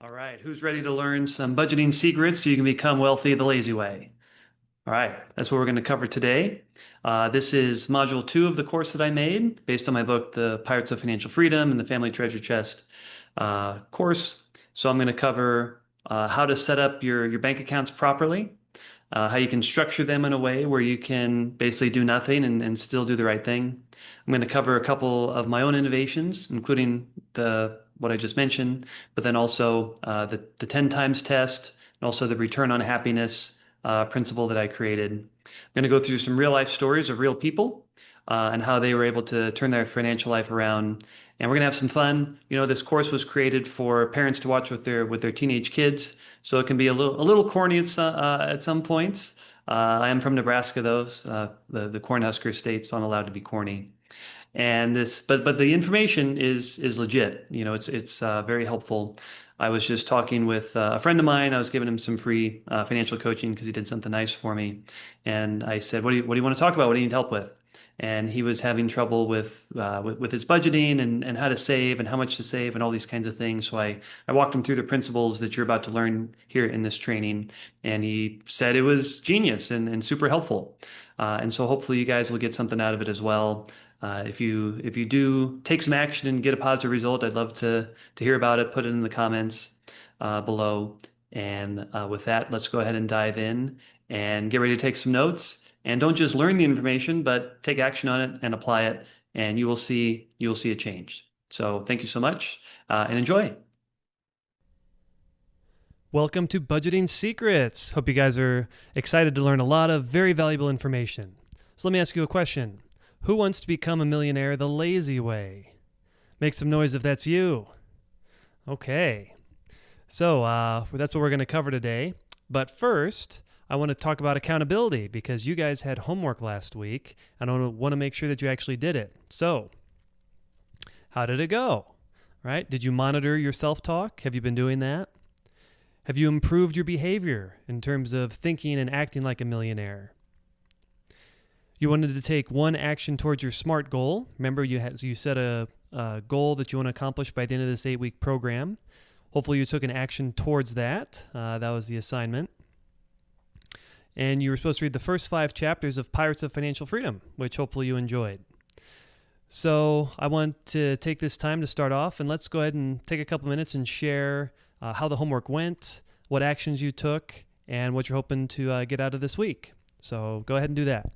All right, who's ready to learn some budgeting secrets so you can become wealthy the lazy way? All right, that's what we're going to cover today. This is module two of the course that I made based on my book, The Pirates of Financial Freedom and the Family Treasure Chest course. So I'm going to cover how to set up your bank accounts properly, how you can structure them in a way where you can basically do nothing and still do the right thing. I'm going to cover a couple of my own innovations, including the what I just mentioned, but then also the 10 times test and also the return on happiness principle that I created. I'm going to go through some real life stories of real people and how they were able to turn their financial life around. And we're going to have some fun. You know, this course was created for parents to watch with their teenage kids, so it can be a little corny at some points. I am from Nebraska, though, the Cornhusker state, so I'm allowed to be corny. And but the information is legit. You know, it's very helpful. I was just talking with a friend of mine. I was giving him some free financial coaching because he did something nice for me. And I said, "What do you want to talk about? What do you need help with?" And he was having trouble with his budgeting and how to save and how much to save and all these kinds of things. So I walked him through the principles that you're about to learn here in this training, and he said it was genius and super helpful. And so hopefully you guys will get something out of it as well. If you do take some action and get a positive result, I'd love to hear about it. Put it in the comments below. And with that, let's go ahead and dive in and get ready to take some notes. And don't just learn the information, but take action on it and apply it, and you will see a change. So thank you so much and enjoy. Welcome to Budgeting Secrets. Hope you guys are excited to learn a lot of very valuable information. So let me ask you a question. Who wants to become a millionaire the lazy way? Make some noise if that's you. Okay. So that's what we're going to cover today. But first, I want to talk about accountability because you guys had homework last week, and I want to make sure that you actually did it. So, how did it go? Right? Did you monitor your self-talk? Have you been doing that? Have you improved your behavior in terms of thinking and acting like a millionaire? You wanted to take one action towards your SMART goal. Remember, you set a goal that you want to accomplish by the end of this 8-week program. Hopefully you took an action towards that. That was the assignment. And you were supposed to read the first 5 chapters of Pirates of Financial Freedom, which hopefully you enjoyed. So I want to take this time to start off, and let's go ahead and take a couple minutes and share how the homework went, what actions you took, and what you're hoping to get out of this week. So go ahead and do that.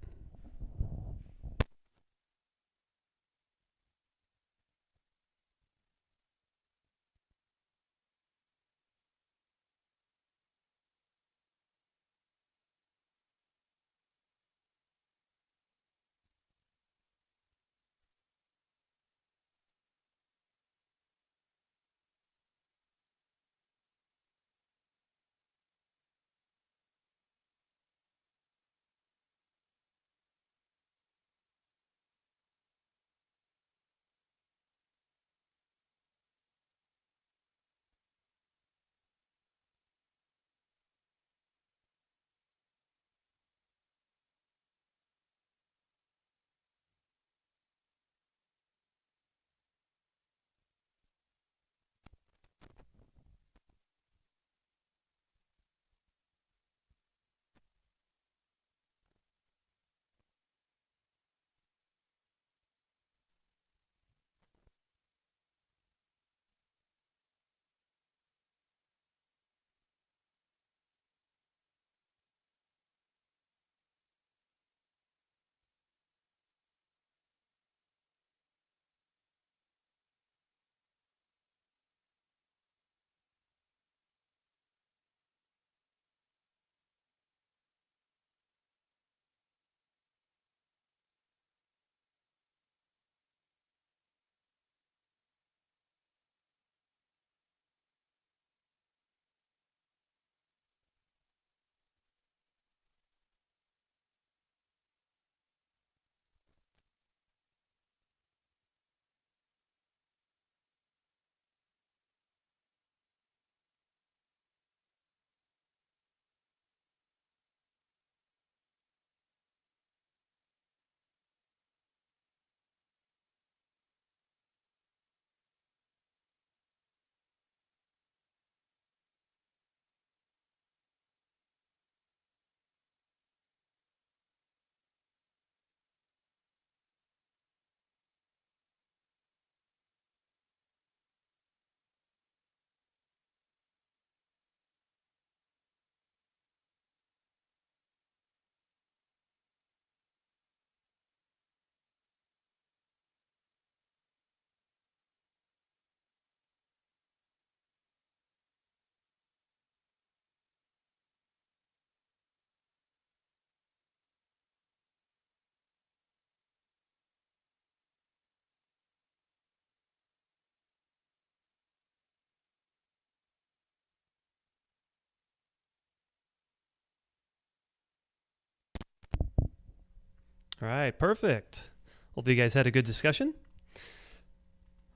All right, perfect. Hopefully you guys had a good discussion.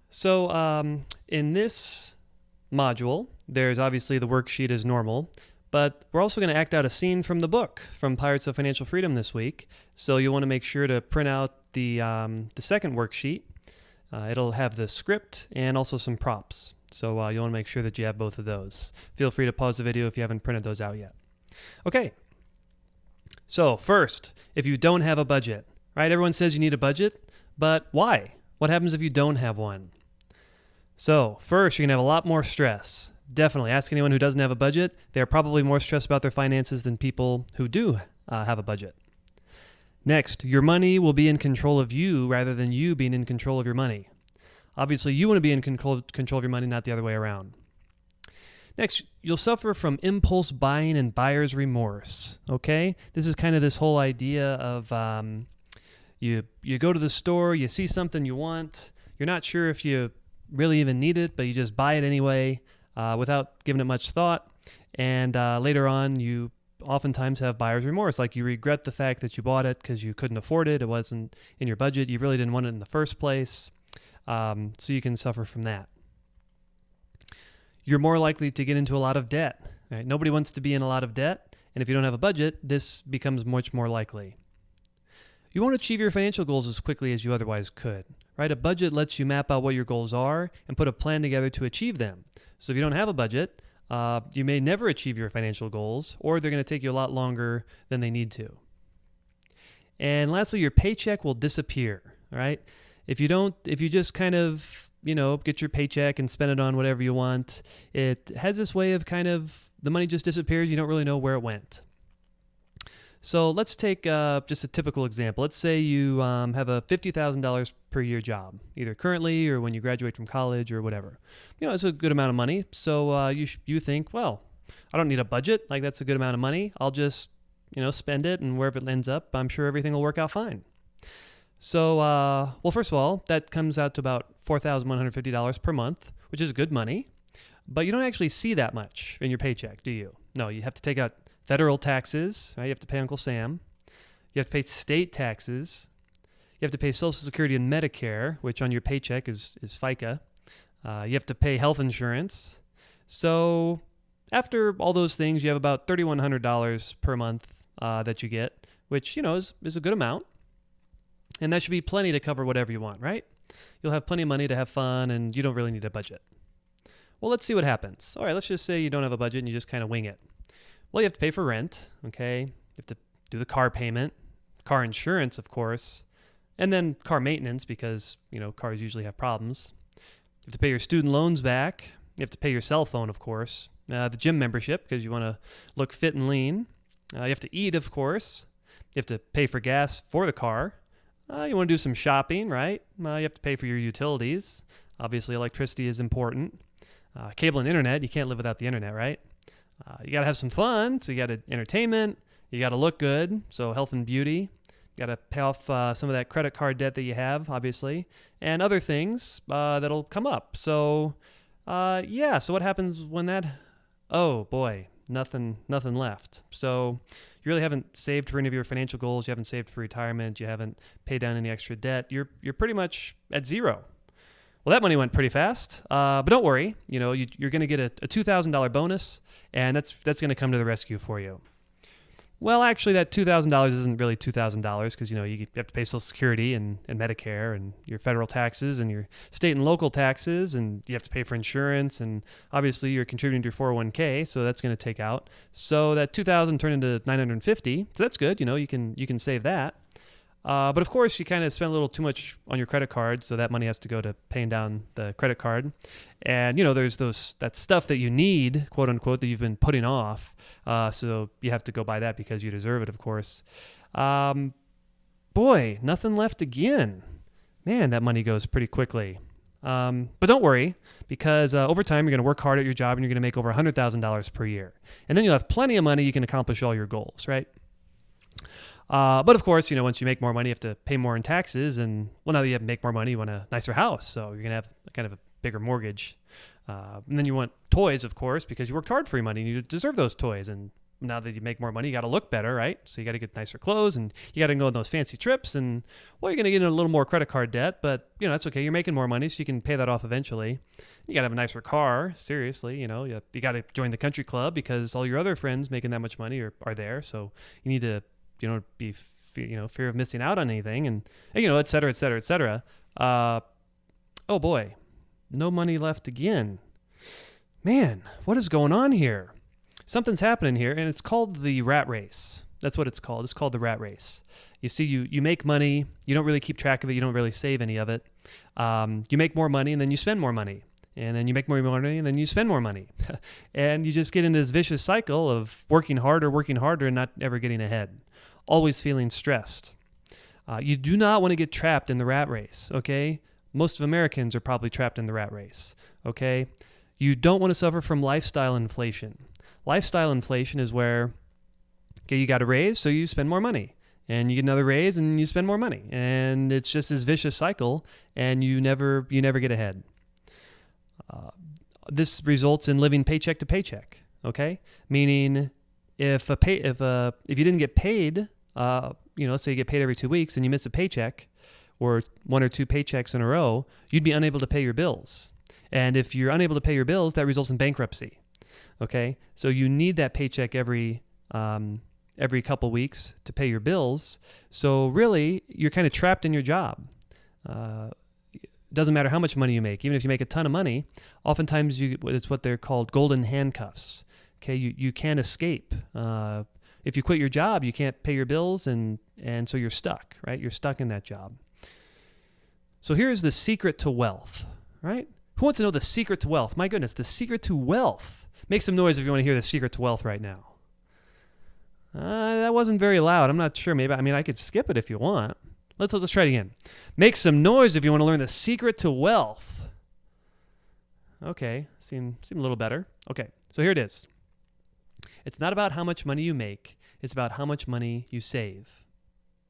So in this module, there's obviously the worksheet as normal, but we're also going to act out a scene from the book from Pirates of Financial Freedom this week. So you want to make sure to print out the second worksheet. It'll have the script and also some props. So you want to make sure that you have both of those. Feel free to pause the video if you haven't printed those out yet. Okay. So first, if you don't have a budget, right? Everyone says you need a budget, but why? What happens if you don't have one? So first, you're going to have a lot more stress. Definitely. Ask anyone who doesn't have a budget. They're probably more stressed about their finances than people who do have a budget. Next, your money will be in control of you rather than you being in control of your money. Obviously, you want to be in control of your money, not the other way around. Next, you'll suffer from impulse buying and buyer's remorse. Okay? This is kind of this whole idea of you go to the store, you see something you want, you're not sure if you really even need it, but you just buy it anyway without giving it much thought. And later on, you oftentimes have buyer's remorse, like you regret the fact that you bought it because you couldn't afford it. It wasn't in your budget. You really didn't want it in the first place. So you can suffer from that. You're more likely to get into a lot of debt. Right? Nobody wants to be in a lot of debt. And if you don't have a budget, this becomes much more likely. You won't achieve your financial goals as quickly as you otherwise could. Right? A budget lets you map out what your goals are and put a plan together to achieve them. So if you don't have a budget, you may never achieve your financial goals, or they're going to take you a lot longer than they need to. And lastly, your paycheck will disappear, right? If you just kind of, get your paycheck and spend it on whatever you want, it has this way of the money just disappears. You don't really know where it went. So let's take just a typical example. Let's say you have a $50,000 per year job, either currently or when you graduate from college or whatever. It's a good amount of money. So you think, well, I don't need a budget. Like, that's a good amount of money. I'll just, spend it, and wherever it ends up, I'm sure everything will work out fine. So, well, first of all, that comes out to about $4,150 per month, which is good money. But you don't actually see that much in your paycheck, do you? No, you have to take out federal taxes, right? You have to pay Uncle Sam. You have to pay state taxes. You have to pay Social Security and Medicare, which on your paycheck is FICA. You have to pay health insurance. So after all those things, you have about $3,100 per month that you get, which, is a good amount. And that should be plenty to cover whatever you want, right? You'll have plenty of money to have fun, and you don't really need a budget. Well, let's see what happens. All right, let's just say you don't have a budget and you just kind of wing it. Well, you have to pay for rent, okay? You have to do the car payment, car insurance, of course, and then car maintenance because, cars usually have problems. You have to pay your student loans back. You have to pay your cell phone, of course. The gym membership because you want to look fit and lean. You have to eat, of course. You have to pay for gas for the car. You want to do some shopping, right? You have to pay for your utilities. Obviously, electricity is important. Cable and internet, you can't live without the internet, right? You got to have some fun, so you got to entertainment. You got to look good, so health and beauty. You got to pay off some of that credit card debt that you have, obviously, and other things that'll come up. So, so what happens when that... Oh, boy, nothing left. So you really haven't saved for any of your financial goals. You haven't saved for retirement. You haven't paid down any extra debt. You're pretty much at zero. Well, that money went pretty fast, but don't worry. You're going to get a $2,000 bonus, and that's going to come to the rescue for you. Well, actually, that $2,000 isn't really $2,000 because, you have to pay Social Security and Medicare and your federal taxes and your state and local taxes, and you have to pay for insurance, and obviously you're contributing to your 401k, so that's going to take out. So that $2,000 turned into $950, so that's good. You can save that. But of course, you kind of spend a little too much on your credit card, so that money has to go to paying down the credit card. And there's that stuff that you need, quote unquote, that you've been putting off. So you have to go buy that because you deserve it, of course. Boy, nothing left again. Man, that money goes pretty quickly. But don't worry, because over time you're going to work hard at your job and you're going to make over $100,000 per year, and then you'll have plenty of money. You can accomplish all your goals, right? But of course, once you make more money, you have to pay more in taxes. And well, now that you have to make more money, you want a nicer house. So you're going to have kind of a bigger mortgage. And then you want toys, of course, because you worked hard for your money and you deserve those toys. And now that you make more money, you got to look better, right? So you got to get nicer clothes and you got to go on those fancy trips, and well, you're going to get in a little more credit card debt, but that's okay. You're making more money, so you can pay that off eventually. You got to have a nicer car. Seriously, you got to join the country club because all your other friends making that much money are there. So you need to, be, fear of missing out on anything, and et cetera, et cetera, et cetera. Oh boy, no money left again. Man, what is going on here? Something's happening here, and it's called the rat race. That's what it's called. It's called the rat race. You see, you make money. You don't really keep track of it. You don't really save any of it. You make more money, and then you spend more money. And then you make more money, and then you spend more money. And you just get into this vicious cycle of working harder, and not ever getting ahead. Always feeling stressed. You do not want to get trapped in the rat race, okay? Most of Americans are probably trapped in the rat race, okay? You don't want to suffer from lifestyle inflation. Lifestyle inflation is where, okay, you got a raise, so you spend more money. And you get another raise, and you spend more money. And it's just this vicious cycle, and you never get ahead. This results in living paycheck to paycheck, okay? Meaning if you didn't get paid, let's say you get paid every 2 weeks and you miss a paycheck or 1 or 2 paychecks in a row, you'd be unable to pay your bills. And if you're unable to pay your bills, that results in bankruptcy. Okay, so you need that paycheck every couple weeks to pay your bills. So really, you're kind of trapped in your job. Doesn't matter how much money you make. Even if you make a ton of money, oftentimes it's what they're called golden handcuffs. Okay, you can't escape. If you quit your job, you can't pay your bills, and so you're stuck, right? You're stuck in that job. So here's the secret to wealth, right? Who wants to know the secret to wealth? My goodness, the secret to wealth. Make some noise if you want to hear the secret to wealth right now. That wasn't very loud. I'm not sure. I could skip it if you want. Let's try it again. Make some noise if you want to learn the secret to wealth. Okay, seem a little better. Okay, so here it is. It's not about how much money you make. It's about how much money you save.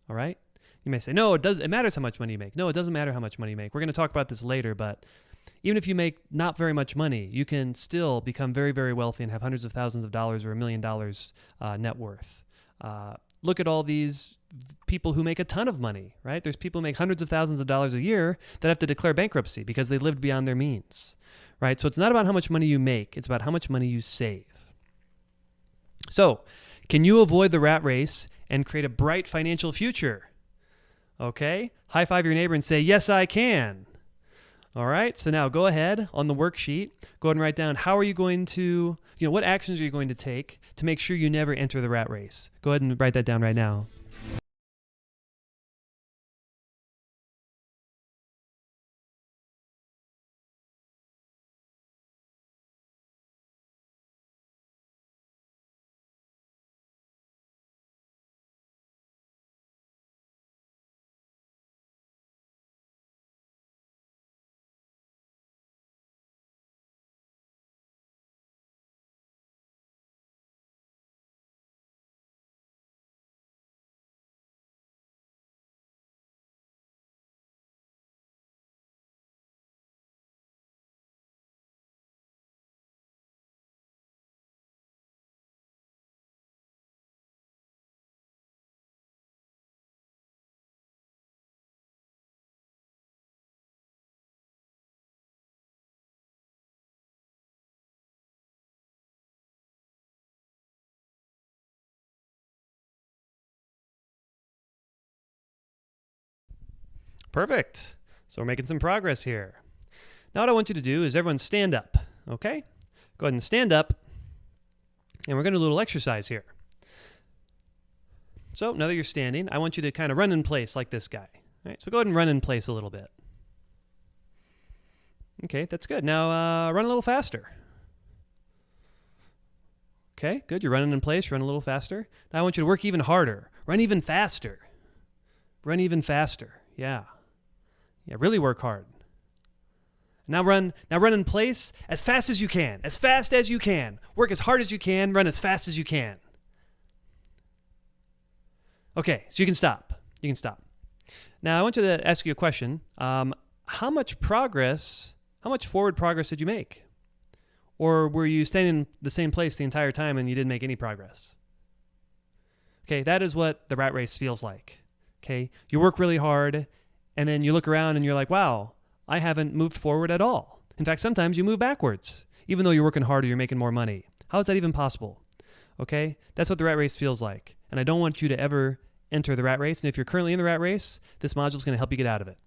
All right? You may say, no, it matters how much money you make. No, it doesn't matter how much money you make. We're going to talk about this later, but even if you make not very much money, you can still become very, very wealthy and have hundreds of thousands of dollars or $1 million net worth. Look at all these people who make a ton of money, right? There's people who make hundreds of thousands of dollars a year that have to declare bankruptcy because they lived beyond their means, right? So it's not about how much money you make. It's about how much money you save. So can you avoid the rat race and create a bright financial future? Okay, high five your neighbor and say, yes, I can. All right, so now go ahead on the worksheet, go ahead and write down how are you going to, what actions are you going to take to make sure you never enter the rat race? Go ahead and write that down right now. Perfect. So we're making some progress here. Now what I want you to do is everyone stand up, okay? Go ahead and stand up, and we're going to do a little exercise here. So now that you're standing, I want you to kind of run in place like this guy. All right, so go ahead and run in place a little bit. Okay, that's good. Now run a little faster. Okay, good. You're running in place. Run a little faster. Now I want you to work even harder. Run even faster. Run even faster. Yeah. Yeah, really work hard. Now run in place as fast as you can. As fast as you can. Work as hard as you can. Run as fast as you can. Okay, so you can stop. You can stop. Now I want you to ask you a question. How much forward progress did you make? Or were you standing in the same place the entire time and you didn't make any progress? Okay, that is what the rat race feels like. Okay, you work really hard, and then you look around and you're like, wow, I haven't moved forward at all. In fact, sometimes you move backwards, even though you're working harder, you're making more money. How is that even possible? Okay, that's what the rat race feels like. And I don't want you to ever enter the rat race. And if you're currently in the rat race, this module is going to help you get out of it.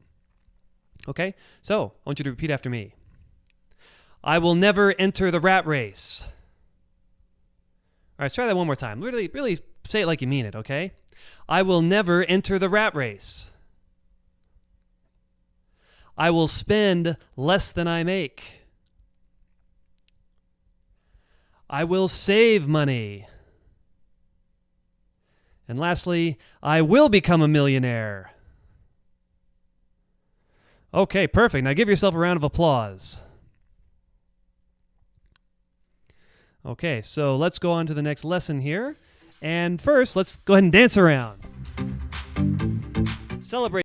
Okay, so I want you to repeat after me. I will never enter the rat race. All right, let's try that one more time. Really say it like you mean it, okay? I will never enter the rat race. I will spend less than I make. I will save money. And lastly, I will become a millionaire. Okay, perfect. Now give yourself a round of applause. Okay, so let's go on to the next lesson here. And first, let's go ahead and dance around. Celebrate.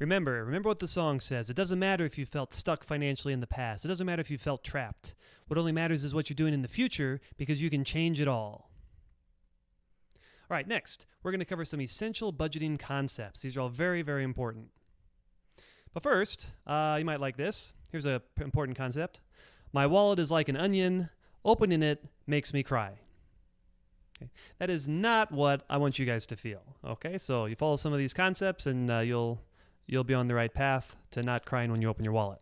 Remember what the song says. It doesn't matter if you felt stuck financially in the past. It doesn't matter if you felt trapped. What only matters is what you're doing in the future, because you can change it all. All right, next, we're going to cover some essential budgeting concepts. These are all very, very important. But first, you might like this. Here's an important concept. My wallet is like an onion. Opening it makes me cry. Okay. That is not what I want you guys to feel. Okay, so you follow some of these concepts and you'll be on the right path to not crying when you open your wallet.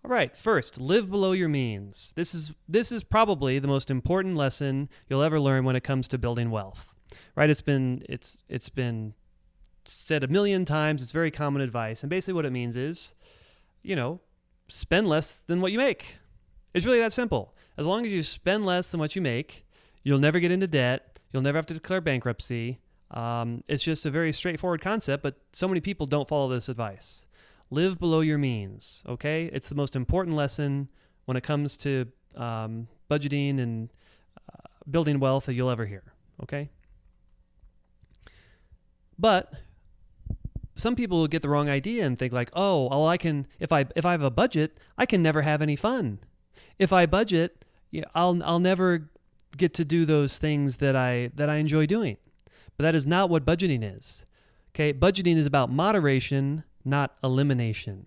All right, first, live below your means. This is probably the most important lesson you'll ever learn when it comes to building wealth. Right? It's been said a million times. It's very common advice. And basically what it means is, spend less than what you make. It's really that simple. As long as you spend less than what you make, you'll never get into debt. You'll never have to declare bankruptcy. It's just a very straightforward concept, but so many people don't follow this advice. Live below your means, okay? It's the most important lesson when it comes to budgeting and building wealth that you'll ever hear, okay? But some people will get the wrong idea and think like, oh, well, I can, if I have a budget, I can never have any fun. If I budget, I'll never get to do those things that I enjoy doing. But that is not what budgeting is. Okay, budgeting is about moderation, not elimination.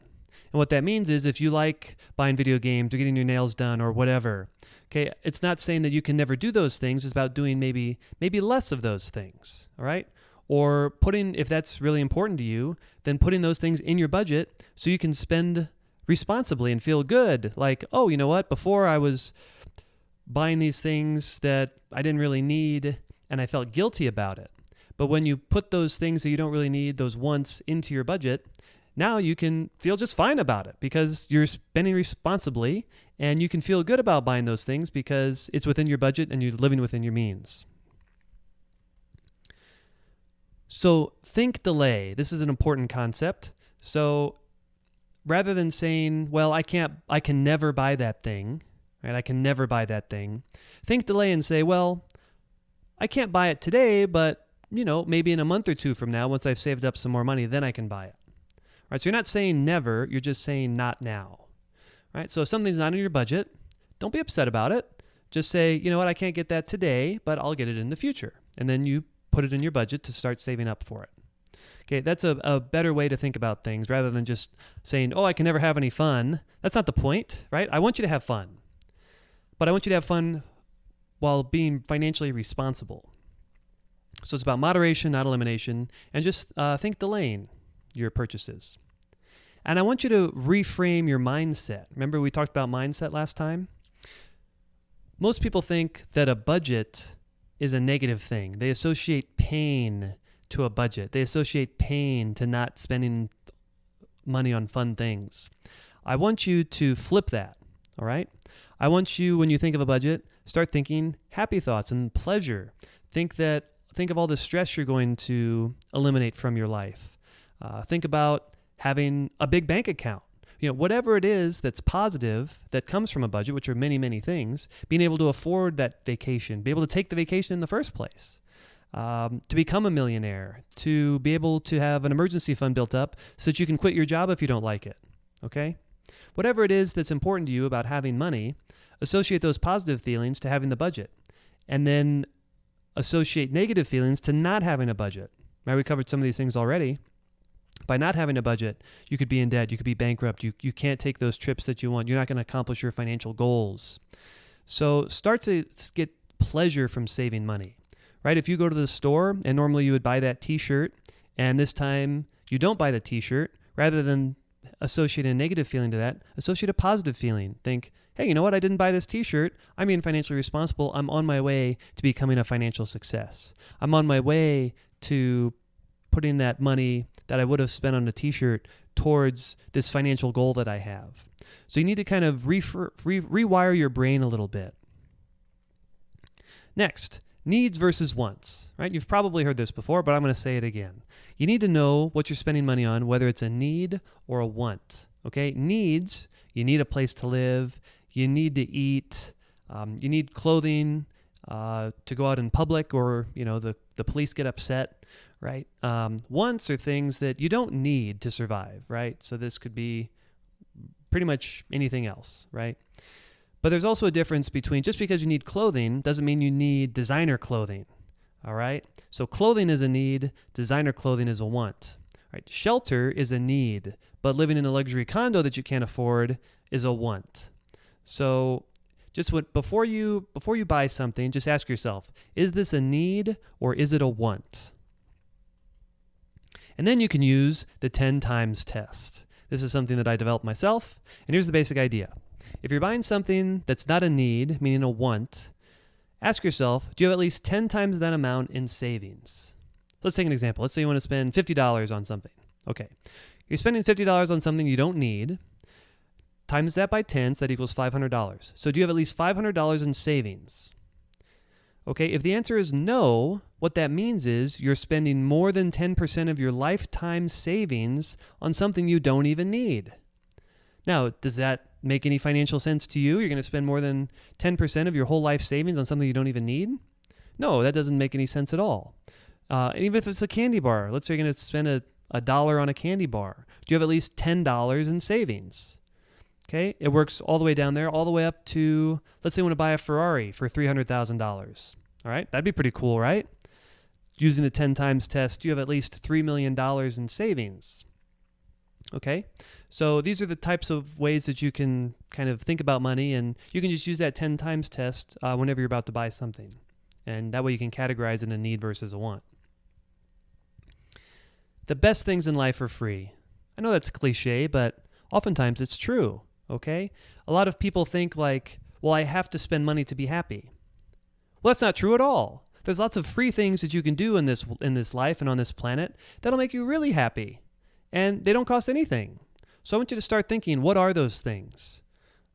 And what that means is if you like buying video games or getting your nails done or whatever, okay, it's not saying that you can never do those things. It's about doing maybe less of those things, all right? Or if that's really important to you, then putting those things in your budget so you can spend responsibly and feel good. Like, oh, you know what? Before I was buying these things that I didn't really need and I felt guilty about it. But when you put those things that you don't really need, those wants, into your budget, now you can feel just fine about it because you're spending responsibly and you can feel good about buying those things because it's within your budget and you're living within your means. So think delay. This is an important concept. So rather than saying, well, I can never buy that thing, right? I can never buy that thing. Think delay and say, well, I can't buy it today, but maybe in a month or two from now, once I've saved up some more money, then I can buy it. All right, so you're not saying never, you're just saying not now. All right, so if something's not in your budget, don't be upset about it. Just say, you know what, I can't get that today, but I'll get it in the future. And then you put it in your budget to start saving up for it. Okay, that's a better way to think about things rather than just saying, oh, I can never have any fun. That's not the point, right? I want you to have fun, but I want you to have fun while being financially responsible. So it's about moderation, not elimination, and just think delaying your purchases. And I want you to reframe your mindset. Remember we talked about mindset last time? Most people think that a budget is a negative thing. They associate pain to a budget. They associate pain to not spending money on fun things. I want you to flip that, all right? I want you, when you think of a budget, start thinking happy thoughts and pleasure. Think of all the stress you're going to eliminate from your life. Think about having a big bank account. Whatever it is that's positive that comes from a budget, which are many, many things, being able to afford that vacation, be able to take the vacation in the first place, to become a millionaire, to be able to have an emergency fund built up so that you can quit your job if you don't like it, okay? Whatever it is that's important to you about having money, associate those positive feelings to having the budget, and then associate negative feelings to not having a budget. Right, we covered some of these things already. By not having a budget, you could be in debt, you could be bankrupt, you can't take those trips that you want, you're not going to accomplish your financial goals. So start to get pleasure from saving money, right? If you go to the store and normally you would buy that t-shirt and this time you don't buy the t-shirt, rather than associate a negative feeling to that, associate a positive feeling. Think, hey, you know what? I didn't buy this t-shirt. I'm being financially responsible. I'm on my way to becoming a financial success. I'm on my way to putting that money that I would have spent on a t-shirt towards this financial goal that I have. So you need to kind of rewire your brain a little bit. Next, needs versus wants, right? You've probably heard this before, but I'm going to say it again. You need to know what you're spending money on, whether it's a need or a want, okay? Needs, you need a place to live, you need to eat, you need clothing to go out in public, or, the police get upset, right? Wants are things that you don't need to survive, right? So this could be pretty much anything else, right? But there's also a difference between, just because you need clothing doesn't mean you need designer clothing, all right? So clothing is a need, designer clothing is a want, right? Shelter is a need, but living in a luxury condo that you can't afford is a want. So before you buy something, just ask yourself, is this a need or is it a want? And then you can use the 10 times test. This is something that I developed myself, and here's the basic idea. If you're buying something that's not a need, meaning a want, ask yourself, do you have at least 10 times that amount in savings? Let's take an example. Let's say you want to spend $50 on something. Okay. You're spending $50 on something you don't need. Times that by 10, so that equals $500. So do you have at least $500 in savings? Okay, if the answer is no, what that means is you're spending more than 10% of your lifetime savings on something you don't even need. Now, does that make any financial sense to you? You're going to spend more than 10% of your whole life savings on something you don't even need? No, that doesn't make any sense at all. And even if it's a candy bar, let's say you're going to spend a dollar on a candy bar. Do you have at least $10 in savings? Okay, it works all the way down there, all the way up to, let's say you want to buy a Ferrari for $300,000. All right, that'd be pretty cool, right? Using the 10 times test, you have at least $3 million in savings. Okay, so these are the types of ways that you can kind of think about money, and you can just use that 10 times test whenever you're about to buy something. And that way you can categorize it in a need versus a want. The best things in life are free. I know that's cliche, but oftentimes it's true. Okay? A lot of people think like, well, I have to spend money to be happy. Well, that's not true at all. There's lots of free things that you can do in this life and on this planet that'll make you really happy. And they don't cost anything. So I want you to start thinking, what are those things?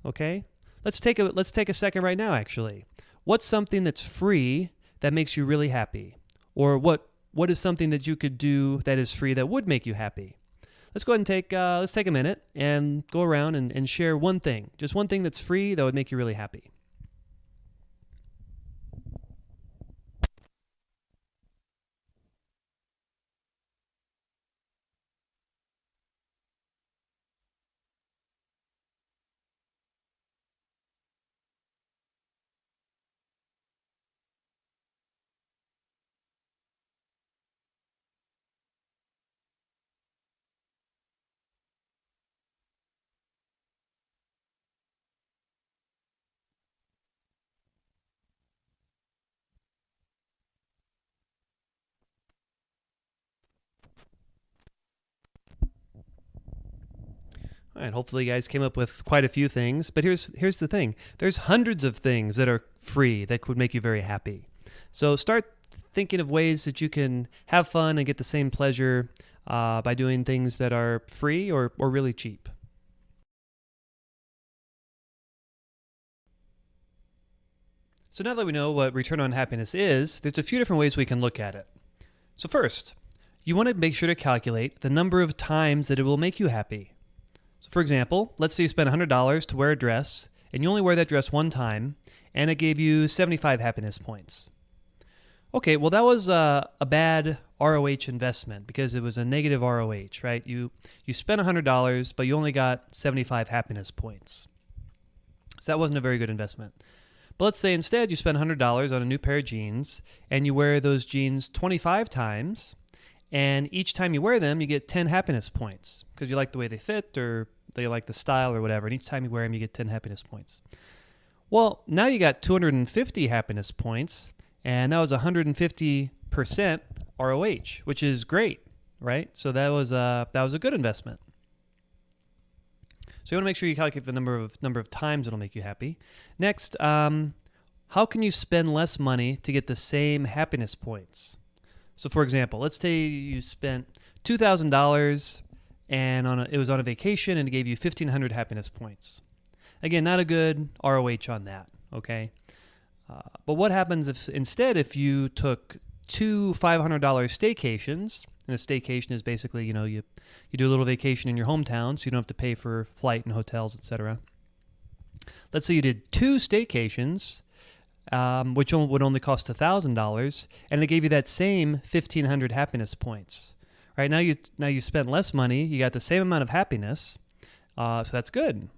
Okay? Let's take a second right now, actually. What's something that's free that makes you really happy? Or what is something that you could do that is free that would make you happy? Let's go ahead and take a minute and go around and share one thing. Just one thing that's free that would make you really happy. All right, hopefully you guys came up with quite a few things, but here's the thing. There's hundreds of things that are free that could make you very happy. So start thinking of ways that you can have fun and get the same pleasure by doing things that are free or really cheap. So now that we know what return on happiness is, there's a few different ways we can look at it. So first, you want to make sure to calculate the number of times that it will make you happy. So for example, let's say you spend $100 to wear a dress, and you only wear that dress one time, and it gave you 75 happiness points. Okay, well that was a bad ROH investment because it was a negative ROH, right? You spent $100, but you only got 75 happiness points. So that wasn't a very good investment. But let's say instead you spend $100 on a new pair of jeans, and you wear those jeans 25 times, and each time you wear them, you get 10 happiness points because you like the way they fit or they like the style or whatever. And each time you wear them, you get 10 happiness points. Well, now you got 250 happiness points, and that was 150% ROH, which is great, right? So that was a good investment. So you want to make sure you calculate the number of times it'll make you happy. Next, how can you spend less money to get the same happiness points? So for example, let's say you spent $2,000 and it was on a vacation and it gave you 1,500 happiness points. Again, not a good ROH on that, okay? But what happens if you took two $500 staycations, and a staycation is basically, you do a little vacation in your hometown so you don't have to pay for flight and hotels, etc. Let's say you did two staycations, which would only cost $1,000, and it gave you that same 1,500 happiness points. Right, now you spent less money, you got the same amount of happiness, so that's good.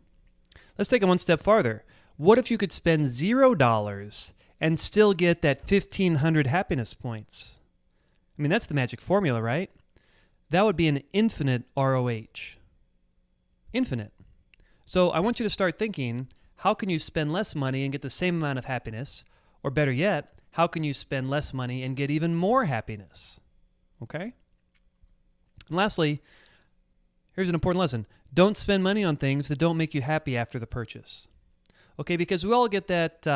Let's take it one step farther. What if you could spend $0 and still get that 1,500 happiness points? I mean, that's the magic formula, right? That would be an infinite ROH. Infinite. So I want you to start thinking, how can you spend less money and get the same amount of happiness? Or better yet, how can you spend less money and get even more happiness? Okay? And lastly, here's an important lesson. Don't spend money on things that don't make you happy after the purchase. Okay, because we all get that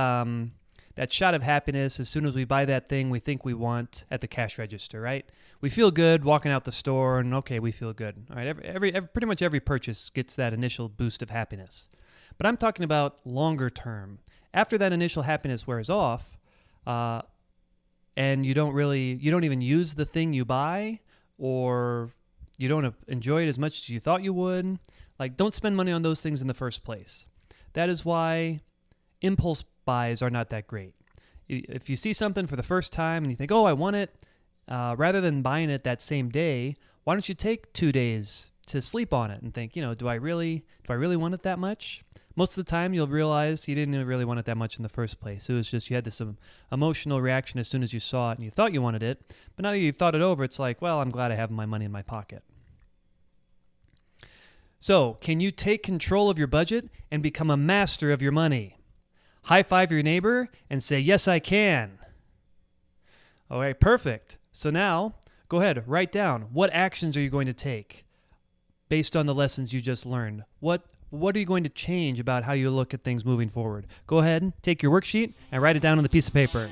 shot of happiness as soon as we buy that thing we think we want at the cash register, right? We feel good walking out the store, and okay, we feel good. All right, pretty much every purchase gets that initial boost of happiness. But I'm talking about longer term. After that initial happiness wears off, and you don't even use the thing you buy, or you don't enjoy it as much as you thought you would, don't spend money on those things in the first place. That is why impulse buys are not that great. If you see something for the first time and you think, oh, I want it, rather than buying it that same day, why don't you take 2 days to sleep on it and think, do I really want it that much? Most of the time you'll realize you didn't really want it that much in the first place. It was just you had this emotional reaction as soon as you saw it and you thought you wanted it. But now that you thought it over, it's like, well, I'm glad I have my money in my pocket. So, can you take control of your budget and become a master of your money? High five your neighbor and say, yes, I can. All right, perfect. So now, go ahead, write down what actions are you going to take based on the lessons you just learned. What are you going to change about how you look at things moving forward? Go ahead, take your worksheet and write it down on the piece of paper.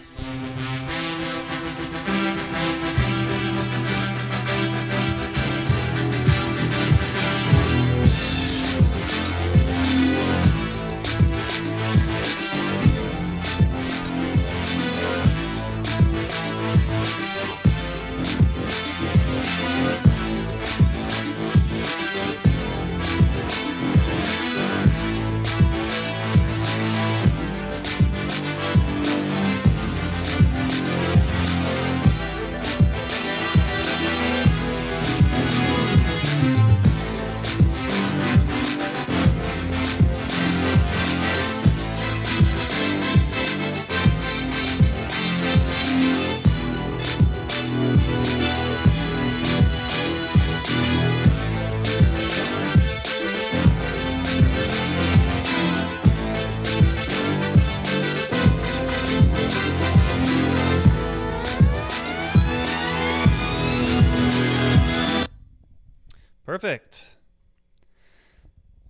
Perfect.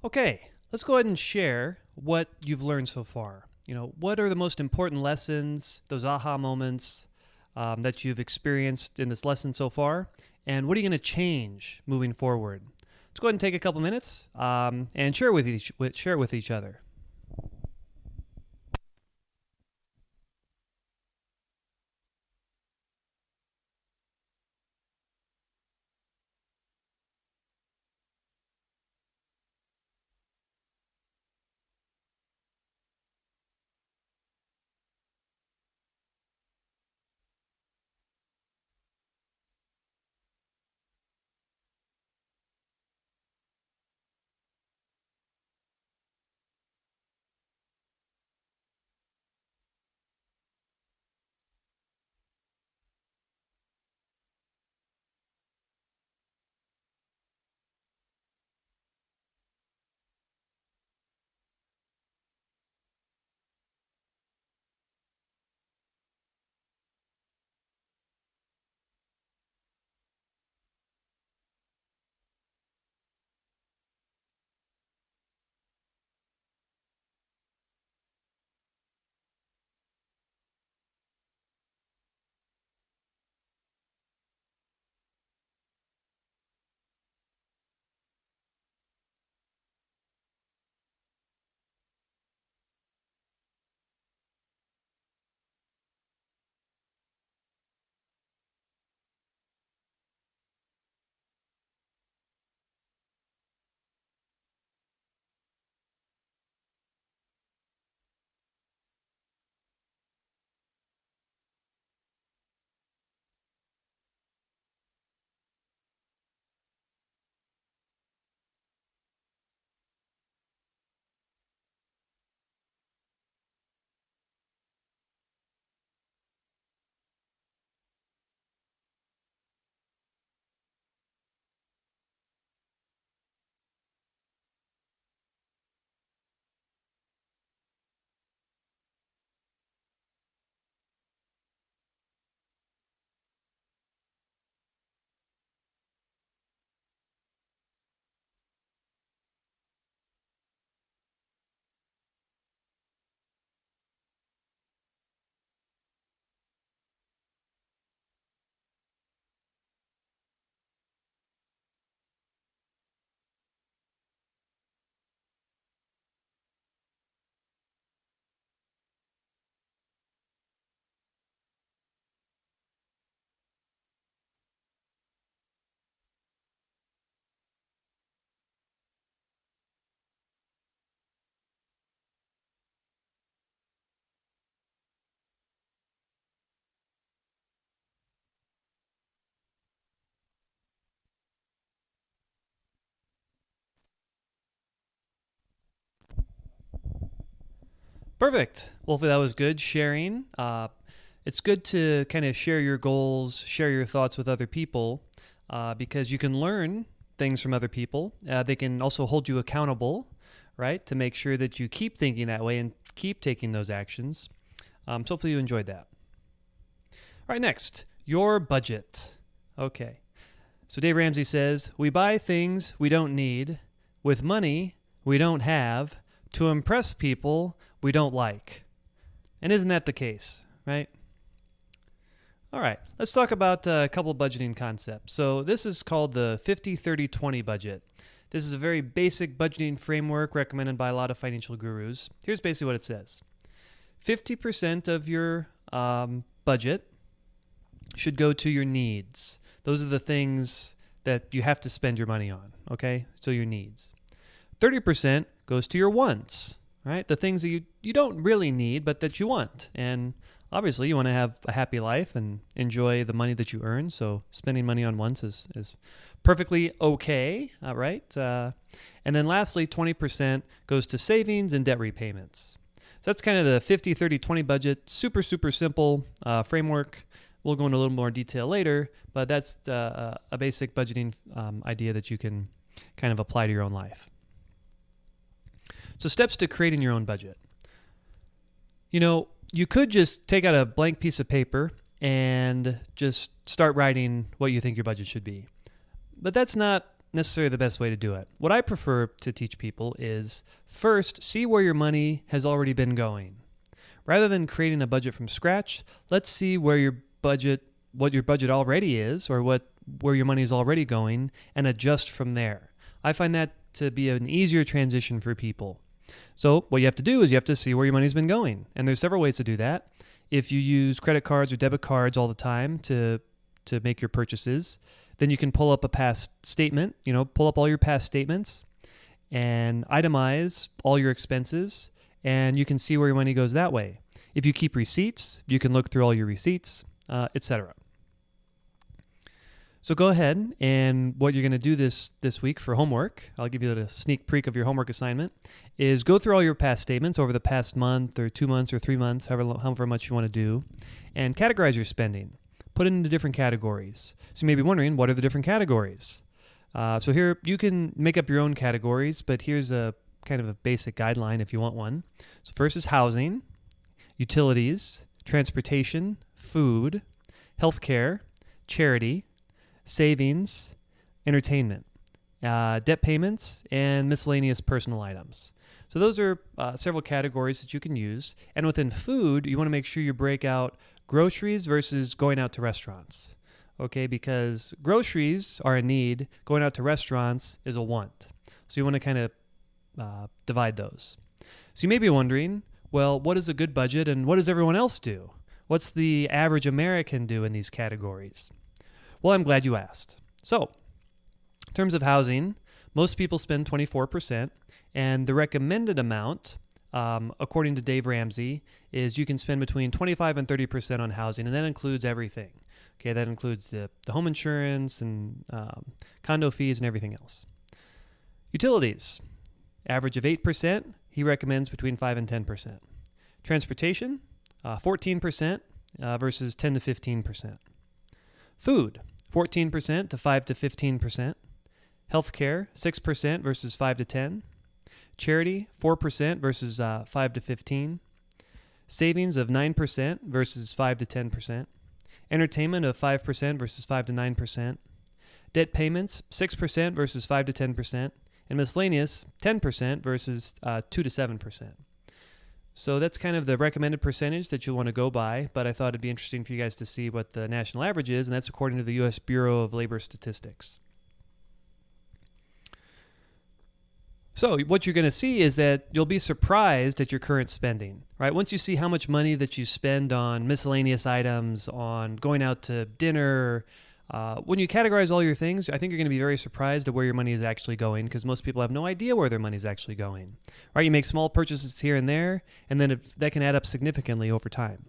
Okay, let's go ahead and share what you've learned so far. What are the most important lessons, those aha moments that you've experienced in this lesson so far? And what are you going to change moving forward? Let's go ahead and take a couple minutes and share it with each other. Perfect. Well, that was good sharing. It's good to kind of share your goals, share your thoughts with other people because you can learn things from other people. They can also hold you accountable, right, to make sure that you keep thinking that way and keep taking those actions. So hopefully you enjoyed that. All right, next, your budget. Okay. So Dave Ramsey says, we buy things we don't need with money we don't have to impress people we don't like. And isn't that the case, right? All right, let's talk about a couple budgeting concepts. So this is called the 50-30-20 budget. This is a very basic budgeting framework recommended by a lot of financial gurus. Here's basically what it says. 50% of your budget should go to your needs. Those are the things that you have to spend your money on, okay? So your needs. 30% goes to your wants, right? The things that you don't really need, but that you want. And obviously, you want to have a happy life and enjoy the money that you earn. So spending money on wants is perfectly okay, right? And then lastly, 20% goes to savings and debt repayments. So that's kind of the 50-30-20 budget. Super, super simple framework. We'll go into a little more detail later, but that's a basic budgeting idea that you can kind of apply to your own life. So steps to creating your own budget. You could just take out a blank piece of paper and just start writing what you think your budget should be. But that's not necessarily the best way to do it. What I prefer to teach people is first see where your money has already been going. Rather than creating a budget from scratch, let's see what your budget already is, or where your money is already going, and adjust from there. I find that to be an easier transition for people. So what you have to do is you have to see where your money's been going. And there's several ways to do that. If you use credit cards or debit cards all the time to make your purchases, then you can pull up a past statement, pull up all your past statements and itemize all your expenses, and you can see where your money goes that way. If you keep receipts, you can look through all your receipts, etc. So go ahead, and what you're going to do this week for homework, I'll give you a sneak peek of your homework assignment, is go through all your past statements over the past month or 2 months or 3 months, however much you want to do, and categorize your spending. Put it into different categories. So you may be wondering, what are the different categories? So here, you can make up your own categories, but here's a kind of a basic guideline if you want one. So first is housing, utilities, transportation, food, healthcare, charity, savings, entertainment, debt payments, and miscellaneous personal items. So those are several categories that you can use. And within food, you want to make sure you break out groceries versus going out to restaurants. Okay, because groceries are a need, going out to restaurants is a want. So you want to kind of divide those. So you may be wondering, well, what is a good budget and what does everyone else do? What's the average American do in these categories? Well, I'm glad you asked. So, in terms of housing, most people spend 24%, and the recommended amount, according to Dave Ramsey, is you can spend between 25 and 30% on housing, and that includes everything. Okay, that includes the home insurance and condo fees and everything else. Utilities, average of 8%. He recommends between 5 and 10%. Transportation, 14% versus 10 to 15%. Food, 14% to 5 to 15%. Healthcare, 6% versus 5 to 10. Charity, 4% versus 5 to 15. Savings of 9% versus 5 to 10%. Entertainment of 5% versus 5 to 9%. Debt payments, 6% versus 5 to 10%. And miscellaneous, 10% versus 2 to 7%. So that's kind of the recommended percentage that you'll want to go by, but I thought it'd be interesting for you guys to see what the national average is, and that's according to the U.S. Bureau of Labor Statistics. So what you're going to see is that you'll be surprised at your current spending, right? Once you see how much money that you spend on miscellaneous items, on going out to dinner, when you categorize all your things, I think you're going to be very surprised at where your money is actually going, because most people have no idea where their money is actually going, right? You make small purchases here and there, and then that can add up significantly over time.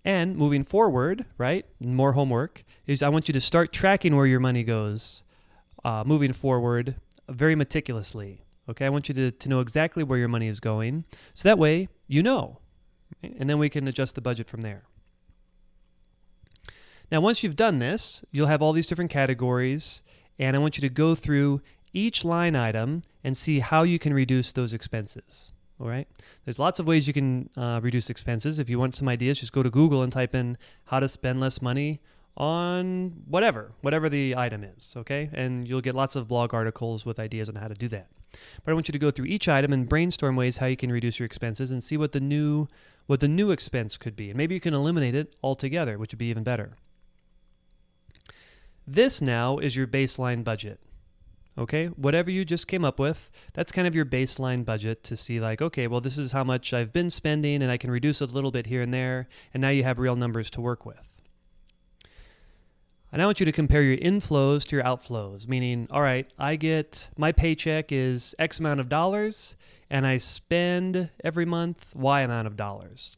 And moving forward, right, more homework, is I want you to start tracking where your money goes moving forward very meticulously. Okay, I want you to know exactly where your money is going, so that way you know, right? And then we can adjust the budget from there. Now, once you've done this, you'll have all these different categories, and I want you to go through each line item and see how you can reduce those expenses. All right? There's lots of ways you can reduce expenses. If you want some ideas, just go to Google and type in how to spend less money on whatever the item is, okay? And you'll get lots of blog articles with ideas on how to do that. But I want you to go through each item and brainstorm ways how you can reduce your expenses and see what the new expense could be. And maybe you can eliminate it altogether, which would be even better. This now is your baseline budget, okay? Whatever you just came up with, that's kind of your baseline budget to see like, okay, well, this is how much I've been spending and I can reduce it a little bit here and there, and now you have real numbers to work with. And I want you to compare your inflows to your outflows, meaning, all right, my paycheck is X amount of dollars, and I spend every month Y amount of dollars.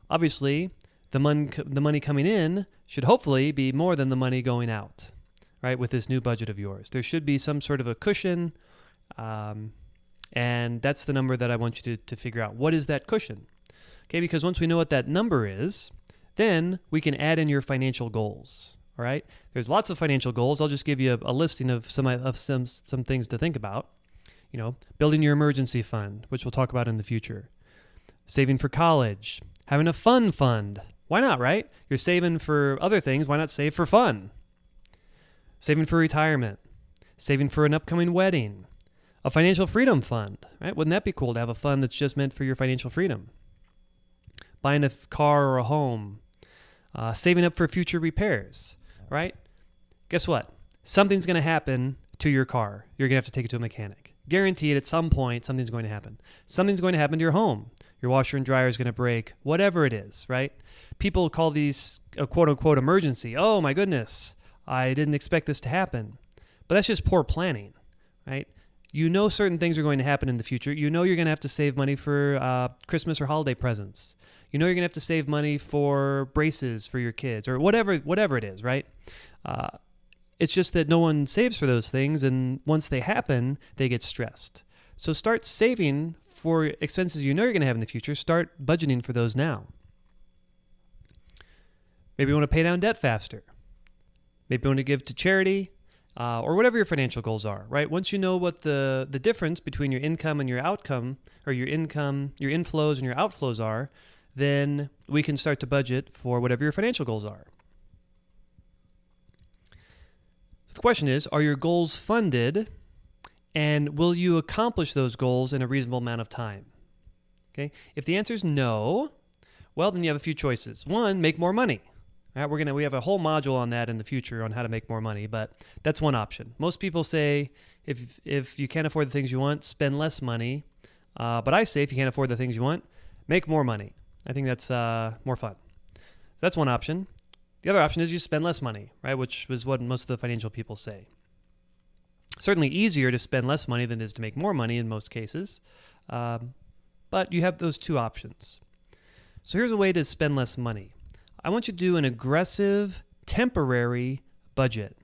Obviously, the money coming in should hopefully be more than the money going out, right, with this new budget of yours. There should be some sort of a cushion, and that's the number that I want you to figure out. What is that cushion? Okay, because once we know what that number is, then we can add in your financial goals. All right, there's lots of financial goals. I'll just give you a listing of some things to think about. You know, building your emergency fund, which we'll talk about in the future. Saving for college, having a fun fund. Why not, right? You're saving for other things. Why not save for fun? Saving for retirement, saving for an upcoming wedding, a financial freedom fund, right? Wouldn't that be cool to have a fund that's just meant for your financial freedom? Buying a car or a home, saving up for future repairs, right? Guess what? Something's going to happen to your car. You're going to have to take it to a mechanic. Guaranteed at some point, something's going to happen. Something's going to happen to your home. Your washer and dryer is going to break, whatever it is, right? People call these a quote-unquote emergency. Oh, my goodness, I didn't expect this to happen. But that's just poor planning, right? You know certain things are going to happen in the future. You know you're going to have to save money for Christmas or holiday presents. You know you're going to have to save money for braces for your kids or whatever it is, right? It's just that no one saves for those things, and once they happen, they get stressed. So start saving for expenses you know you're going to have in the future. Start budgeting for those now. Maybe you want to pay down debt faster. Maybe you want to give to charity, or whatever your financial goals are, right? Once you know what the difference between your income and your outcome, or your income, your inflows and your outflows are, then we can start to budget for whatever your financial goals are. The question is, are your goals funded, and will you accomplish those goals in a reasonable amount of time? Okay. If the answer is no, well, then you have a few choices. One, make more money. All right, we have a whole module on that in the future on how to make more money, but that's one option. Most people say if you can't afford the things you want, spend less money. But I say if you can't afford the things you want, make more money. I think that's more fun. So that's one option. The other option is you spend less money, right? Which is what most of the financial people say. Certainly easier to spend less money than it is to make more money in most cases. But you have those two options. So here's a way to spend less money. I want you to do an aggressive, temporary budget.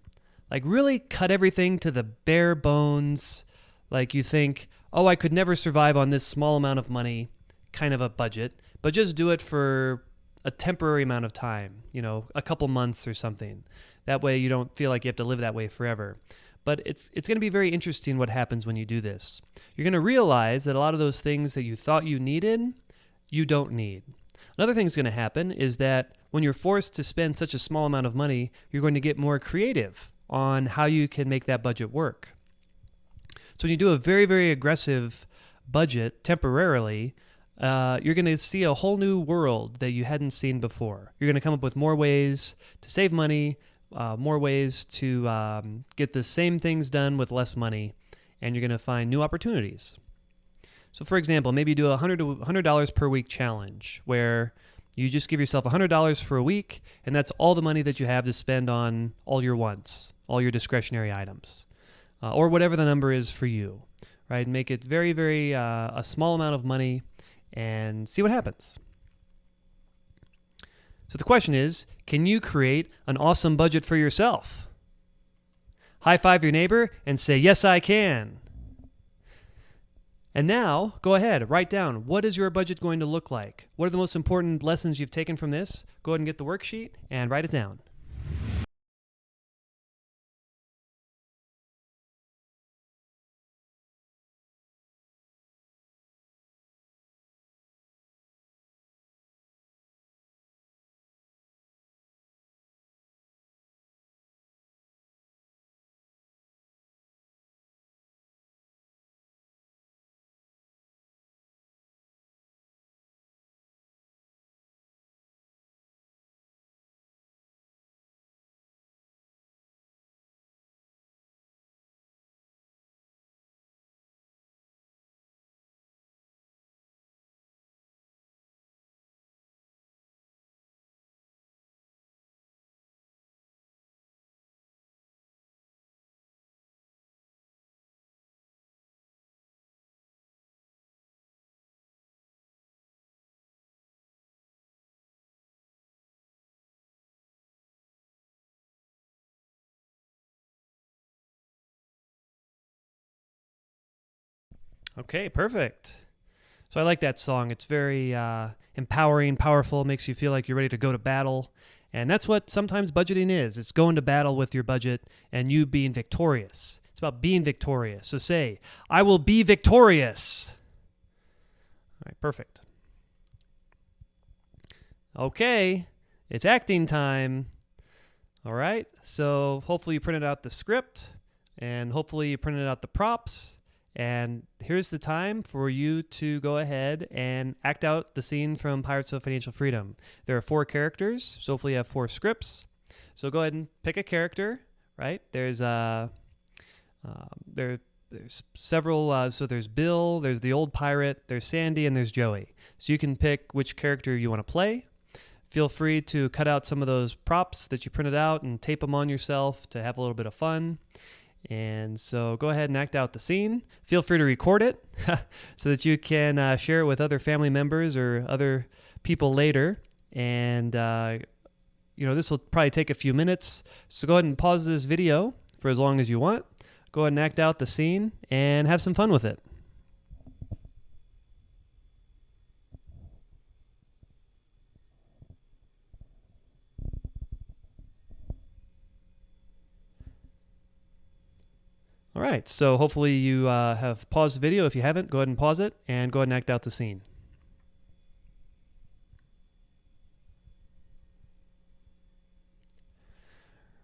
Like really cut everything to the bare bones. Like you think, oh, I could never survive on this small amount of money kind of a budget, but just do it for a temporary amount of time, a couple months or something. That way you don't feel like you have to live that way forever. But it's going to be very interesting what happens when you do this. You're going to realize that a lot of those things that you thought you needed, you don't need. Another thing that's going to happen is that when you're forced to spend such a small amount of money, you're going to get more creative on how you can make that budget work. So when you do a very, very aggressive budget temporarily, you're going to see a whole new world that you hadn't seen before. You're going to come up with more ways to save money, more ways to get the same things done with less money, and you're going to find new opportunities. So for example, maybe you do a $100 per week challenge where you just give yourself $100 for a week, and that's all the money that you have to spend on all your wants, all your discretionary items, or whatever the number is for you, right? Make it very, very a small amount of money and see what happens. So the question is, can you create an awesome budget for yourself? High five your neighbor and say, yes, I can. And now, go ahead, write down, what is your budget going to look like? What are the most important lessons you've taken from this? Go ahead and get the worksheet and write it down. Okay, perfect. So I like that song. It's very empowering, powerful, makes you feel like you're ready to go to battle. And that's what sometimes budgeting is. It's going to battle with your budget and you being victorious. It's about being victorious. So say, I will be victorious. All right, perfect. Okay, it's acting time. All right, so hopefully you printed out the script And hopefully you printed out the props. And here's the time for you to go ahead and act out the scene from Pirates of Financial Freedom. There are 4 characters, so hopefully you have 4 scripts. So go ahead and pick a character, right? There's several, so there's Bill, there's the old pirate, there's Sandy, and there's Joey. So you can pick which character you want to play. Feel free to cut out some of those props that you printed out and tape them on yourself to have a little bit of fun. And so go ahead and act out the scene. Feel free to record it so that you can share it with other family members or other people later. And, this will probably take a few minutes. So go ahead and pause this video for as long as you want. Go ahead and act out the scene and have some fun with it. All right, so hopefully you have paused the video. If you haven't, go ahead and pause it and go ahead and act out the scene.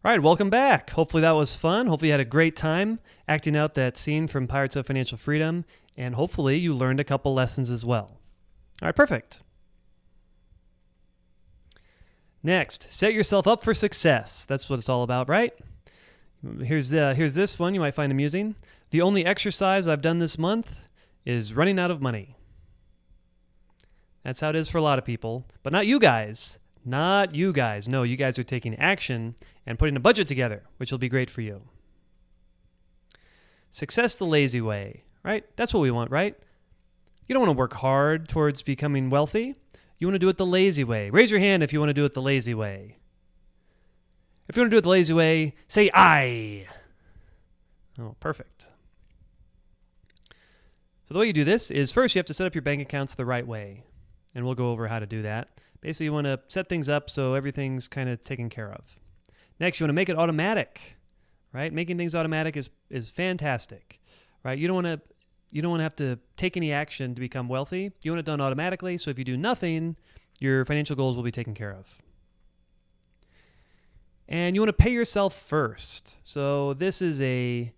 All right, welcome back. Hopefully that was fun. Hopefully you had a great time acting out that scene from Pirates of Financial Freedom, and hopefully you learned a couple lessons as well. All right, perfect. Next, set yourself up for success. That's what it's all about, right? Here's this one you might find amusing. The only exercise I've done this month is running out of money. That's how it is for a lot of people, but not you guys. Not you guys. No, you guys are taking action and putting a budget together, which will be great for you. Success the lazy way, right? That's what we want, right? You don't want to work hard towards becoming wealthy. You want to do it the lazy way. Raise your hand if you want to do it the lazy way. If you want to do it the lazy way, say I. Oh, perfect. So the way you do this is first you have to set up your bank accounts the right way. And we'll go over how to do that. Basically, you want to set things up so everything's kind of taken care of. Next, you want to make it automatic, right? Making things automatic is fantastic, right? You don't want to have to take any action to become wealthy. You want it done automatically, so if you do nothing, your financial goals will be taken care of. And you want to pay yourself first. So this is a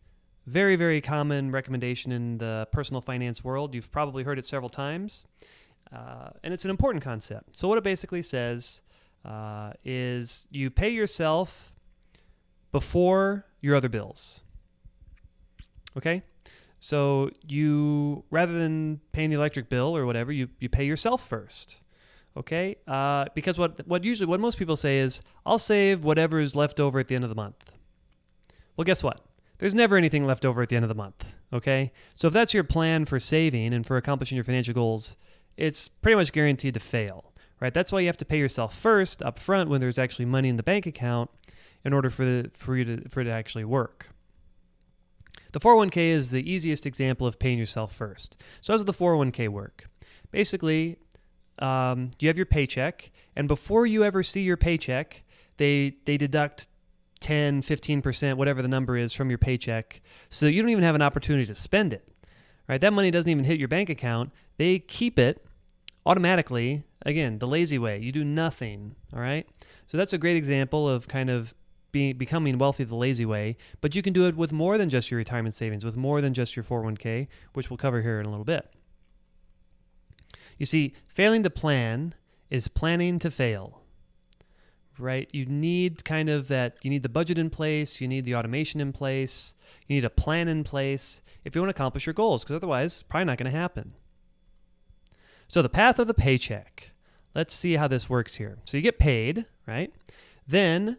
very, very common recommendation in the personal finance world. You've probably heard it several times. And it's an important concept. So what it basically says is you pay yourself before your other bills. Okay? So you, rather than paying the electric bill or whatever, you pay yourself first. Okay? Because what most people say is, I'll save whatever is left over at the end of the month. Well, guess what? There's never anything left over at the end of the month. Okay? So if that's your plan for saving and for accomplishing your financial goals, it's pretty much guaranteed to fail, right? That's why you have to pay yourself first up front when there's actually money in the bank account in order for it to actually work. The 401k is the easiest example of paying yourself first. So how does the 401k work? Basically, you have your paycheck, and before you ever see your paycheck, they deduct 10, 15%, whatever the number is from your paycheck, so you don't even have an opportunity to spend it. Right? That money doesn't even hit your bank account. They keep it automatically. Again, the lazy way. You do nothing. All right? So that's a great example of kind of becoming wealthy the lazy way. But you can do it with more than just your retirement savings, with more than just your 401k, which we'll cover here in a little bit. You see, failing to plan is planning to fail. Right? You need you need the budget in place, you need the automation in place, you need a plan in place if you want to accomplish your goals, because otherwise, it's probably not going to happen. So the path of the paycheck. Let's see how this works here. So you get paid, right? Then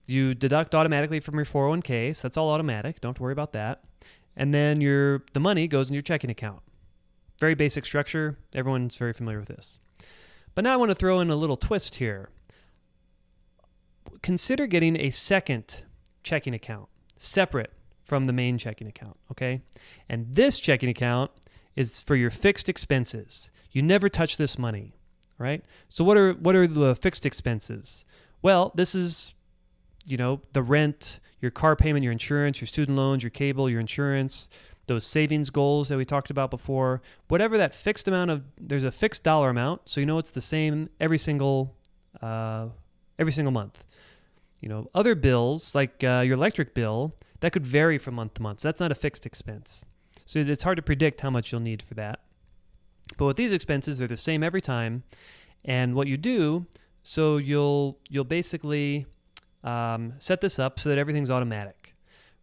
you deduct automatically from your 401k, so that's all automatic. Don't worry about that. And then the money goes in your checking account. Very basic structure. Everyone's very familiar with this. But now I want to throw in a little twist here. Consider getting a second checking account, separate from the main checking account, okay? And this checking account is for your fixed expenses. You never touch this money, right? So what are the fixed expenses? Well, this is, the rent, your car payment, your insurance, your student loans, your cable, your insurance, those savings goals that we talked about before. Whatever that fixed amount there's a fixed dollar amount, so it's the same every single month. Other bills, like your electric bill, That could vary from month to month. So that's not a fixed expense. So it's hard to predict how much you'll need for that. But with these expenses, they're the same every time. And what you do, so you'll basically set this up so that everything's automatic,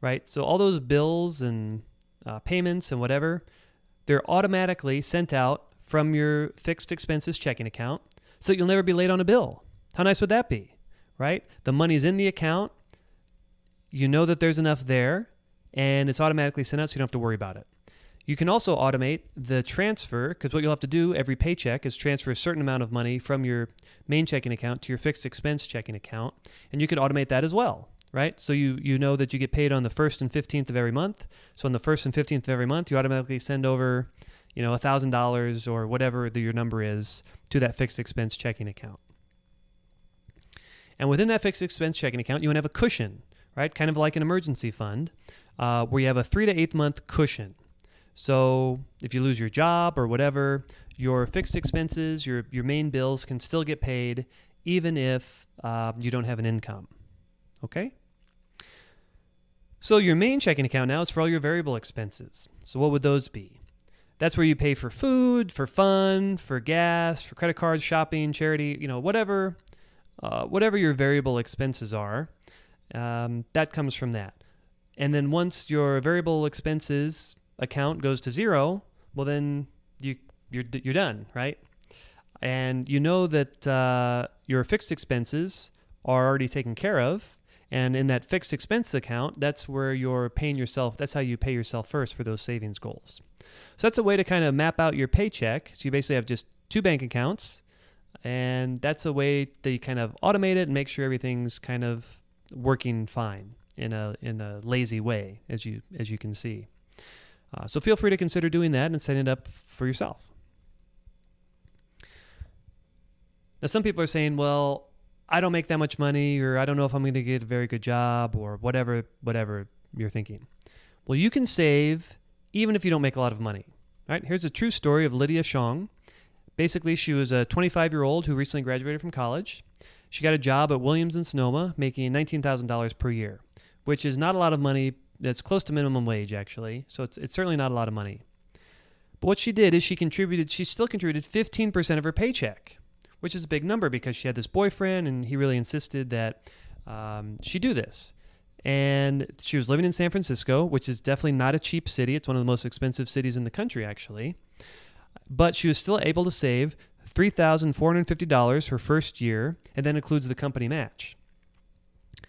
right? So all those bills and payments and whatever, they're automatically sent out from your fixed expenses checking account, so you'll never be late on a bill. How nice would that be, right? The money's in the account, you know that there's enough there, and it's automatically sent out so you don't have to worry about it. You can also automate the transfer, because what you'll have to do every paycheck is transfer a certain amount of money from your main checking account to your fixed expense checking account, and you can automate that as well, right? So you know that you get paid on the 1st and 15th of every month. So on the 1st and 15th of every month, you automatically send over, $1,000 or whatever your number is to that fixed expense checking account. And within that fixed expense checking account, you want to have a cushion, right? Kind of like an emergency fund, where you have a 3 to 8 month cushion. So if you lose your job or whatever, your fixed expenses, your main bills can still get paid even if you don't have an income. Okay? So your main checking account now is for all your variable expenses. So what would those be? That's where you pay for food, for fun, for gas, for credit cards, shopping, charity, whatever your variable expenses are, that comes from that. And then once your variable expenses account goes to zero, well then you're done, right? And you know that your fixed expenses are already taken care of, and in that fixed expense account, that's where you're paying yourself. That's how you pay yourself first for those savings goals. So that's a way to kind of map out your paycheck. So you basically have just 2 bank accounts, and that's a way that you kind of automate it and make sure everything's kind of working fine in a lazy way, as you can see. So feel free to consider doing that and setting it up for yourself. Now, some people are saying, well, I don't make that much money, or I don't know if I'm going to get a very good job, or whatever you're thinking. Well, you can save even if you don't make a lot of money. All right, here's a true story of Lydia Shong. Basically, she was a 25-year-old who recently graduated from college. She got a job at Williams & Sonoma making $19,000 per year, which is not a lot of money. That's close to minimum wage, actually. So it's certainly not a lot of money. But what she did is she still contributed 15% of her paycheck, which is a big number because she had this boyfriend and he really insisted that she do this. And she was living in San Francisco, which is definitely not a cheap city. It's one of the most expensive cities in the country, actually. But she was still able to save $3,450 her first year, and that includes the company match.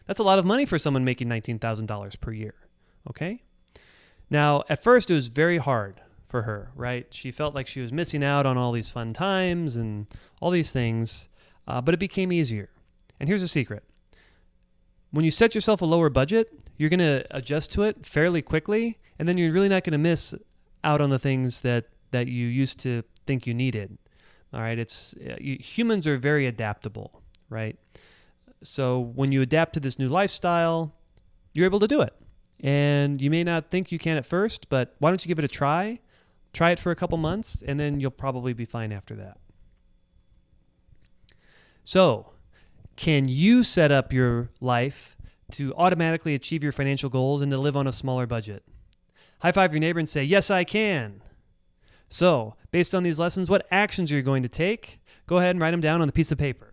That's a lot of money for someone making $19,000 per year, okay? Now, at first, it was very hard for her, right? She felt like she was missing out on all these fun times and all these things, but it became easier. And here's a secret. When you set yourself a lower budget, you're going to adjust to it fairly quickly, and then you're really not going to miss out on the things that you used to think you needed. All right, humans are very adaptable, right? So when you adapt to this new lifestyle, you're able to do it. And you may not think you can at first, but why don't you give it a try? Try it for a couple months, and then you'll probably be fine after that. So, can you set up your life to automatically achieve your financial goals and to live on a smaller budget? High five your neighbor and say, yes, I can. So, based on these lessons, what actions are you going to take? Go ahead and write them down on a piece of paper.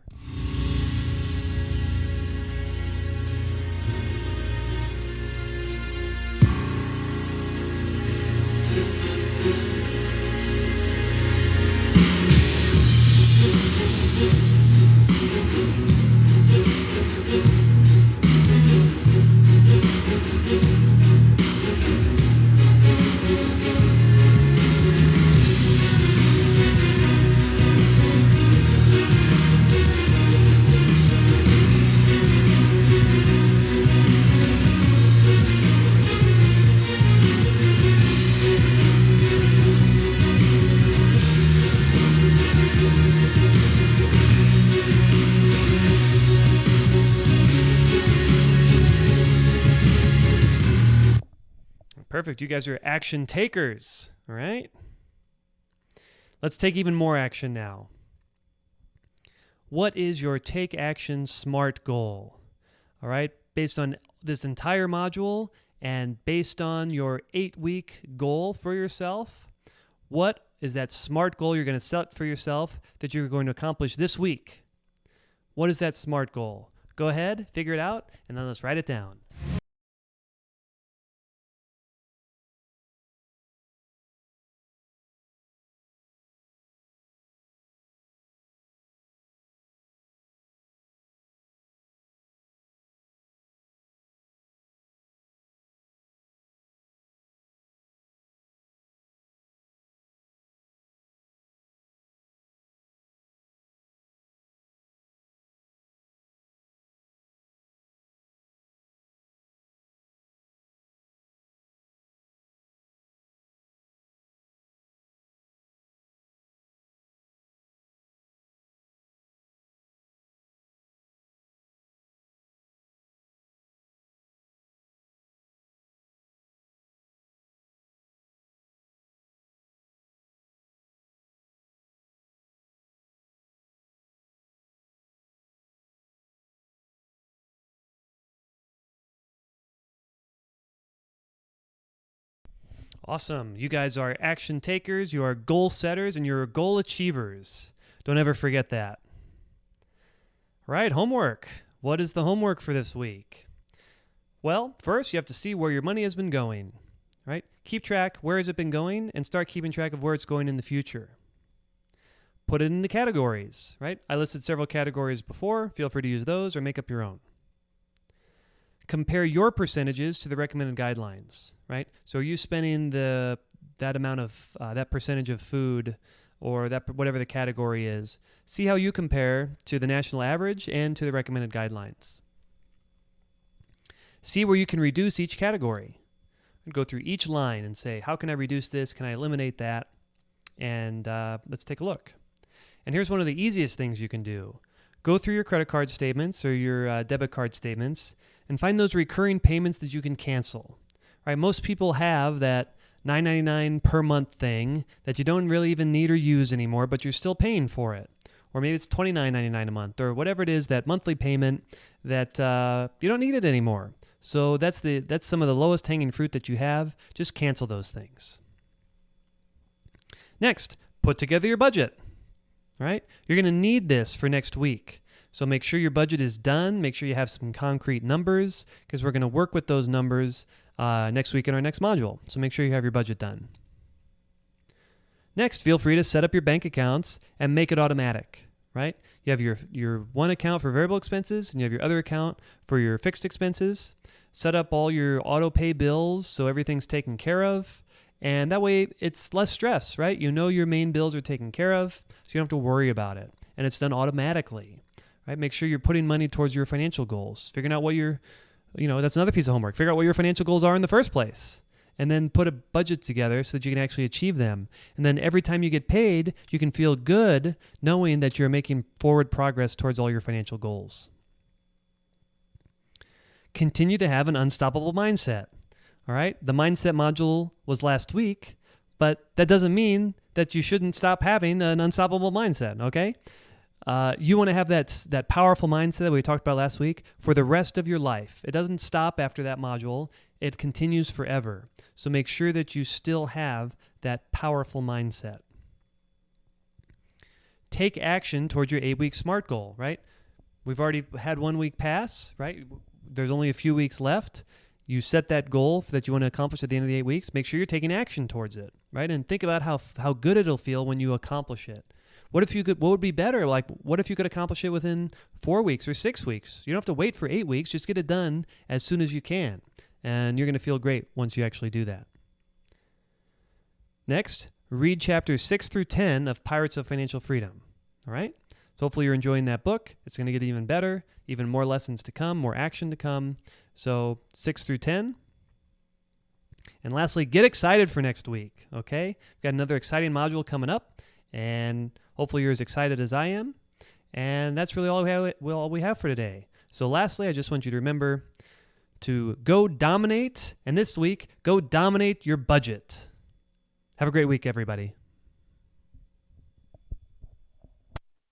Perfect. You guys are action takers. All right. Let's take even more action now. What is your take action SMART goal? All right. Based on this entire module And based on your 8-week goal for yourself, what is that SMART goal you're going to set for yourself that you're going to accomplish this week? What is that SMART goal? Go ahead, figure it out, and then let's write it down. Awesome. You guys are action takers, you are goal setters, and you're goal achievers. Don't ever forget that. All right, homework. What is the homework for this week? Well, first you have to see where your money has been going, right? Keep track, where has it been going, and start keeping track of where it's going in the future. Put it into categories, right? I listed several categories before. Feel free to use those or make up your own. Compare your percentages to the recommended guidelines, right? So are you spending that amount of that percentage of food or that whatever the category is? See how you compare to the national average and to the recommended guidelines. See where you can reduce each category. Go through each line and say, how can I reduce this? Can I eliminate that? And let's take a look. And here's one of the easiest things you can do. Go through your credit card statements or your debit card statements and find those recurring payments that you can cancel. Right? Most people have that $9.99 per month thing that you don't really even need or use anymore, but you're still paying for it. Or maybe it's $29.99 a month or whatever it is, that monthly payment that you don't need it anymore. So that's some of the lowest hanging fruit that you have. Just cancel those things. Next, put together your budget. All right? You're going to need this for next week. So make sure your budget is done. Make sure you have some concrete numbers because we're going to work with those numbers next week in our next module. So make sure you have your budget done. Next, feel free to set up your bank accounts and make it automatic, right? You have your one account for variable expenses and you have your other account for your fixed expenses. Set up all your auto pay bills so everything's taken care of. And that way it's less stress, right? You know your main bills are taken care of, so you don't have to worry about it. And it's done automatically, right? Make sure you're putting money towards your financial goals. Figuring out what that's another piece of homework. Figure out what your financial goals are in the first place. And then put a budget together so that you can actually achieve them. And then every time you get paid, you can feel good knowing that you're making forward progress towards all your financial goals. Continue to have an unstoppable mindset. All right, the mindset module was last week, but that doesn't mean that you shouldn't stop having an unstoppable mindset, okay? You want to have that powerful mindset that we talked about last week for the rest of your life. It doesn't stop after that module. It continues forever. So make sure that you still have that powerful mindset. Take action towards your 8-week SMART goal, right? We've already had 1 week pass, right? There's only a few weeks left. You set that goal that you want to accomplish at the end of the 8 weeks. Make sure you're taking action towards it, right? And think about how good it'll feel when you accomplish it. What would be better? Like, what if you could accomplish it within 4 weeks or 6 weeks? You don't have to wait for 8 weeks. Just get it done as soon as you can. And you're going to feel great once you actually do that. Next, read chapters 6 through 10 of Pirates of Financial Freedom. All right? So hopefully you're enjoying that book. It's going to get even better, even more lessons to come, more action to come. So 6 through 10. And lastly, get excited for next week, okay? We've got another exciting module coming up, and hopefully you're as excited as I am. And that's really all we have for today. So lastly, I just want you to remember to go dominate, and this week, go dominate your budget. Have a great week, everybody.